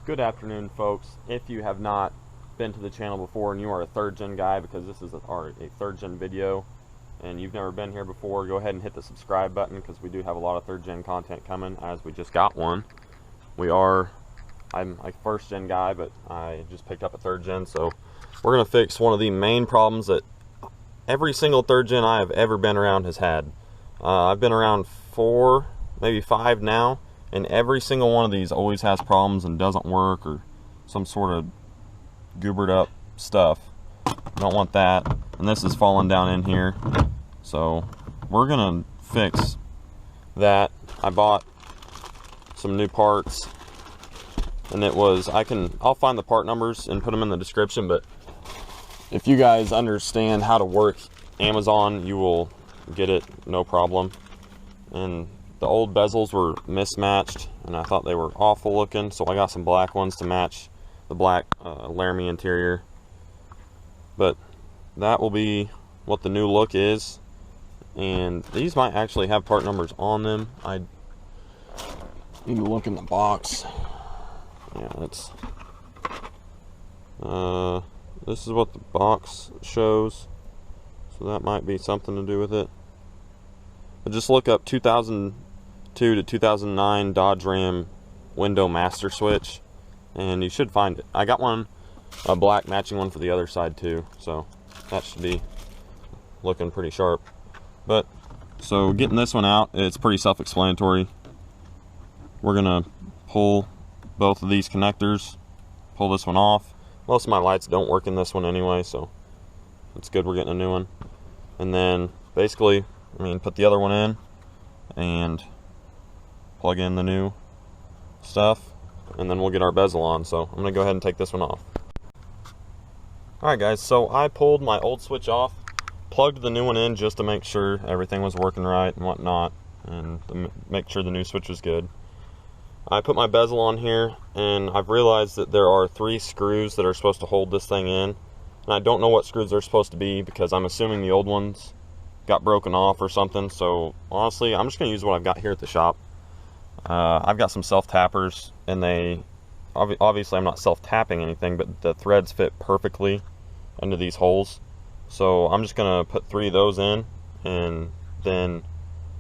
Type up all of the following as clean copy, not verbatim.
Good afternoon, folks. If you have not been to the channel before and you are a third gen guy, because this is a third gen video and you've never been here before, go ahead and hit the subscribe button, because we do have a lot of third gen content coming, as we just got one. I'm a first gen guy, but I just picked up a third gen, so we're going to fix one of the main problems that every single third gen I have ever been around has had. I've been around 4, maybe 5 now, and every single one of these always has problems and doesn't work, or some sort of goobered up stuff. Don't want that. And this is falling down in here, so we're gonna fix that. I bought some new parts, and I'll find the part numbers and put them in the description, but if you guys understand how to work Amazon, you will get it no problem. And the old bezels were mismatched, and I thought they were awful looking, so I got some black ones to match the black Laramie interior. But that will be what the new look is, and these might actually have part numbers on them. I need to look in the box. Yeah, this is what the box shows, so that might be something to do with it. But just look up 2002 to 2009 Dodge Ram window master switch, and you should find it. I got a black matching one for the other side too, so that should be looking pretty sharp. But so getting this one out, it's pretty self-explanatory. We're gonna pull both of these connectors, pull this one off. Most of my lights don't work in this one anyway, so it's good we're getting a new one. And then basically, put the other one in and plug in the new stuff, and then we'll get our bezel on. So I'm gonna go ahead and take this one off. Alright guys, so I pulled my old switch off, plugged the new one in just to make sure everything was working right and whatnot, and to make sure the new switch was good. I put my bezel on here, and I've realized that there are 3 screws that are supposed to hold this thing in, and I don't know what screws they're supposed to be, because I'm assuming the old ones got broken off or something. So honestly, I'm just going to use what I've got here at the shop. I've got some self-tappers, and obviously I'm not self-tapping anything, but the threads fit perfectly into these holes. So I'm just going to put 3 of those in, and then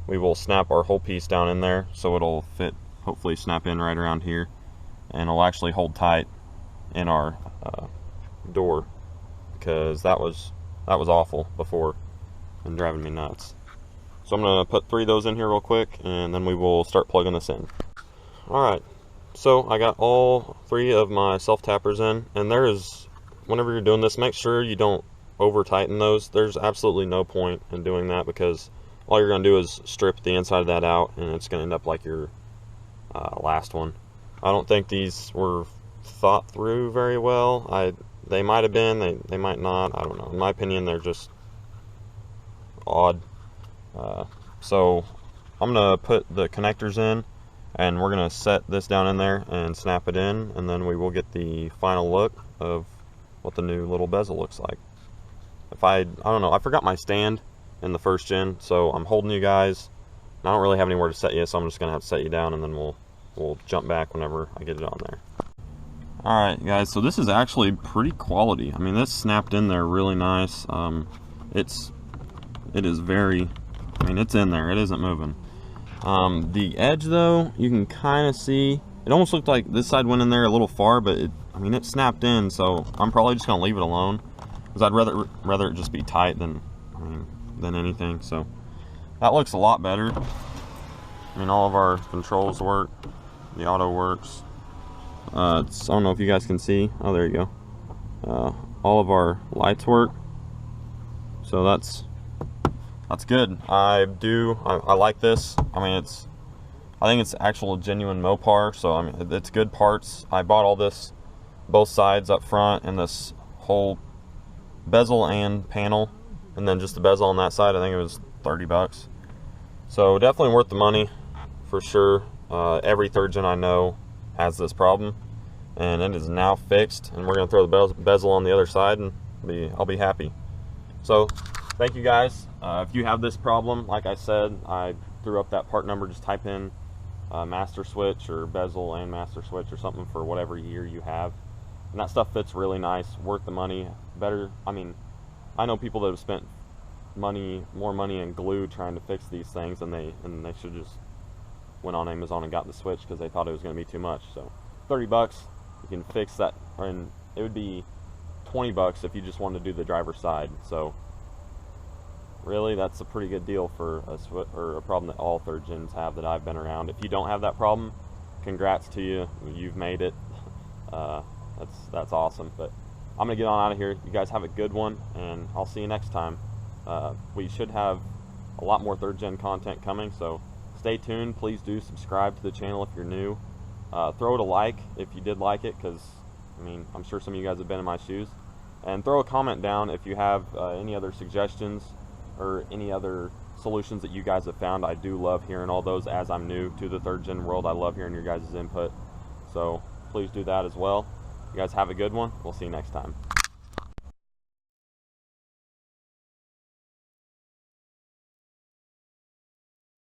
we will snap our whole piece down in there, so it'll fit, hopefully snap in right around here, and it'll actually hold tight in our door, because that was awful before and driving me nuts. So I'm going to put 3 of those in here real quick, and then we will start plugging this in. Alright, so I got all 3 of my self-tappers in, and whenever you're doing this, make sure you don't over tighten those. There's absolutely no point in doing that, because all you're going to do is strip the inside of that out, and it's going to end up like your last one. I don't think these were thought through very well. They might have been, they might not, I don't know. In my opinion, they're just odd. So I'm gonna put the connectors in, and we're gonna set this down in there and snap it in, and then we will get the final look of what the new little bezel looks like. I don't know, I forgot my stand in the first gen, so I'm holding you guys. I don't really have anywhere to set you, so I'm just gonna have to set you down, and then we'll jump back whenever I get it on there. Alright guys, so this is actually pretty quality. This snapped in there really nice. It is very, it's in there, it isn't moving. The edge though, you can kind of see, it almost looked like this side went in there a little far, but it snapped in, so I'm probably just gonna leave it alone, because I'd rather it just be tight than anything. So that looks a lot better. All of our controls work, the auto works. I don't know if you guys can see. Oh, there you go. All of our lights work, so that's good. I like this. I think it's actual genuine Mopar, so it's good parts. I bought all this, both sides up front, and this whole bezel and panel, and then just the bezel on that side. I think it was 30 bucks. So definitely worth the money for sure. Every third gen I know has this problem, and it is now fixed, and we're going to throw the bezel on the other side, and I'll be happy. So thank you guys. If you have this problem, like I said, I threw up that part number. Just type in master switch or bezel and master switch or something for whatever year you have. And that stuff fits really nice, worth the money. Better, I mean, I know people that have spent more money in glue trying to fix these things, and they should just went on Amazon and got the switch because they thought it was going to be too much. So $30, you can fix that, and it would be $20 if you just wanted to do the driver's side. So really, that's a pretty good deal for a problem that all third gens have that I've been around. If you don't have that problem, congrats to you. You've made it. That's awesome. But I'm gonna get on out of here. You guys have a good one, and I'll see you next time. We should have a lot more third gen content coming, so stay tuned. Please do subscribe to the channel if you're new. Throw it a like if you did like it, because I mean, I'm sure some of you guys have been in my shoes. And throw a comment down if you have any other suggestions or any other solutions that you guys have found. I do love hearing all those, as I'm new to the third gen world. I love hearing your guys' input, so please do that as well. You guys have a good one. We'll see you next time.